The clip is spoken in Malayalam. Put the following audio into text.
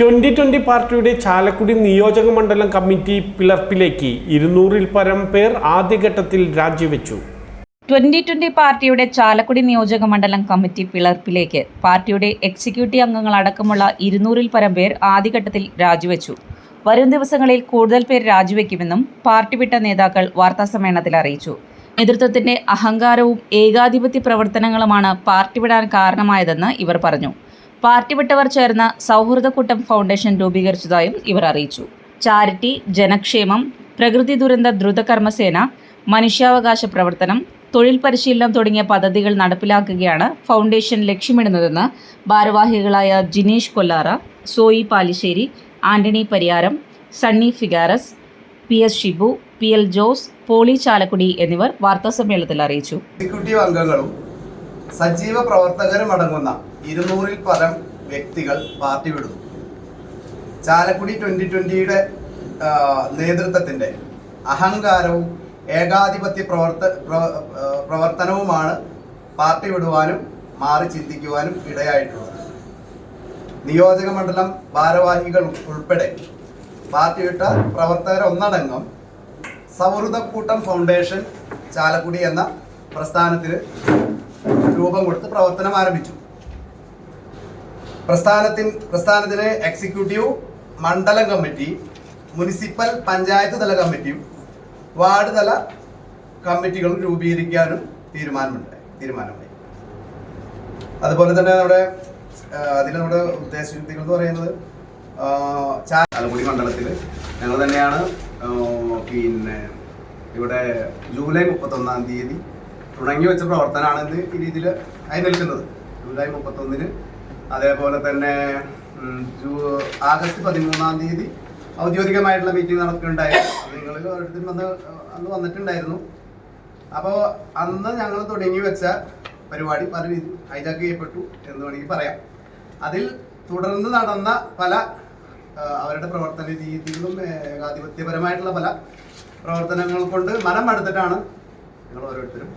2020 പാർട്ടിയുടെ ചാലക്കുടി നിയോജക മണ്ഡലം കമ്മിറ്റി പിളർപ്പിലേക്ക് 200-ൽ പരം പേർ ആദ്യഘട്ടത്തിൽ രാജിവെച്ചു. 2020 പാർട്ടിയുടെ ചാലക്കുടി നിയോജക മണ്ഡലം കമ്മിറ്റി പിളർപ്പിലേക്ക് പാർട്ടിയുടെ എക്സിക്യൂട്ടീവ് അംഗങ്ങളടക്കമുള്ള 200-ൽ പരം പേർ ആദ്യഘട്ടത്തിൽ രാജിവെച്ചു. വരും ദിവസങ്ങളിൽ കൂടുതൽ പേർ രാജിവെക്കുമെന്നും പാർട്ടി വിട്ട നേതാക്കൾ വാർത്താസമ്മേളനത്തിൽ അറിയിച്ചു. നേതൃത്വത്തിന്റെ അഹങ്കാരവും ഏകാധിപത്യ പ്രവർത്തനങ്ങളുമാണ് പാർട്ടി വിടാൻ കാരണമായതെന്ന് ഇവർ പറഞ്ഞു. പാർട്ടി വിട്ടവർ ചേർന്ന് സൗഹൃദക്കൂട്ടം ഫൗണ്ടേഷൻ രൂപീകരിച്ചതായും ഇവർ അറിയിച്ചു. ചാരിറ്റി, ജനക്ഷേമം, പ്രകൃതി ദുരന്ത ദ്രുതകർമ്മസേന, മനുഷ്യാവകാശ പ്രവർത്തനം, തൊഴിൽ പരിശീലനം തുടങ്ങിയ പദ്ധതികൾ നടപ്പിലാക്കുകയാണ് ഫൗണ്ടേഷൻ ലക്ഷ്യമിടുന്നതെന്ന് ഭാരവാഹികളായ ജിനീഷ് കൊല്ലാറ, സോയി പാലിശ്ശേരി, ആന്റണി പരിയാരം, സണ്ണി ഫിഗാരസ്, PS ഷിബു, PL ജോസ്, പോളി ചാലക്കുടി എന്നിവർ വാർത്താസമ്മേളനത്തിൽ അറിയിച്ചു. എക്സിക്യൂട്ടീവ് അംഗങ്ങളും സജീവ പ്രവർത്തകരും അടങ്ങുന്ന 200-ൽ പരം വ്യക്തികൾ പാർട്ടി വിടുന്നു. ചാലക്കുടി 2020-യുടെ നേതൃത്വത്തിൻ്റെ അഹങ്കാരവും ഏകാധിപത്യ പ്രവർത്തനവുമാണ് പാർട്ടി വിടുവാനും മാറി ചിന്തിക്കുവാനും ഇടയായിട്ടുള്ളത്. നിയോജക മണ്ഡലം ഭാരവാഹികൾ ഉൾപ്പെടെ പാർട്ടി വിട്ട പ്രവർത്തകർ ഒന്നടങ്കം സൗഹൃദക്കൂട്ടം ഫൗണ്ടേഷൻ ചാലക്കുടി എന്ന പ്രസ്ഥാനത്തിന് രൂപം കൊടുത്ത് പ്രവർത്തനം ആരംഭിച്ചു. പ്രസ്ഥാനത്തിന് എക്സിക്യൂട്ടീവ്, മണ്ഡലം കമ്മിറ്റി, മുനിസിപ്പൽ പഞ്ചായത്ത് തല കമ്മിറ്റിയും വാർഡ് തല കമ്മിറ്റികളും രൂപീകരിക്കാനും തീരുമാനമായി. അതുപോലെ തന്നെ നമ്മുടെ ഉദ്ദേശശുദ്ധികൾ എന്ന് പറയുന്നത് ചാലക്കുടി മണ്ഡലത്തിൽ ഞങ്ങൾ തന്നെയാണ് ഇവിടെ ജൂലൈ 31-ാം തീയതി തുടങ്ങി വെച്ച പ്രവർത്തനമാണ് ഈ രീതിയിൽ ആയി നിൽക്കുന്നത്. ജൂലൈ 31-ന് അതേപോലെ തന്നെ ആഗസ്റ്റ് 13-ാം തീയതി ഔദ്യോഗികമായിട്ടുള്ള മീറ്റിംഗ് നടക്കുകയുണ്ടായി. നിങ്ങൾ ഓരോരുത്തരും അന്ന് വന്നിട്ടുണ്ടായിരുന്നു. അപ്പോൾ അന്ന് ഞങ്ങൾ തുടങ്ങി വെച്ച പരിപാടി പല രീതിയിൽ ഹൈജാക്ക് ചെയ്യപ്പെട്ടു എന്ന് വേണമെങ്കിൽ പറയാം. അതിൽ തുടർന്ന് നടന്ന പല അവരുടെ പ്രവർത്തന രീതികളും ഏകാധിപത്യപരമായിട്ടുള്ള പല പ്രവർത്തനങ്ങൾ കൊണ്ട് മനം മടുത്തിട്ടാണ് ഞങ്ങൾ ഓരോരുത്തരും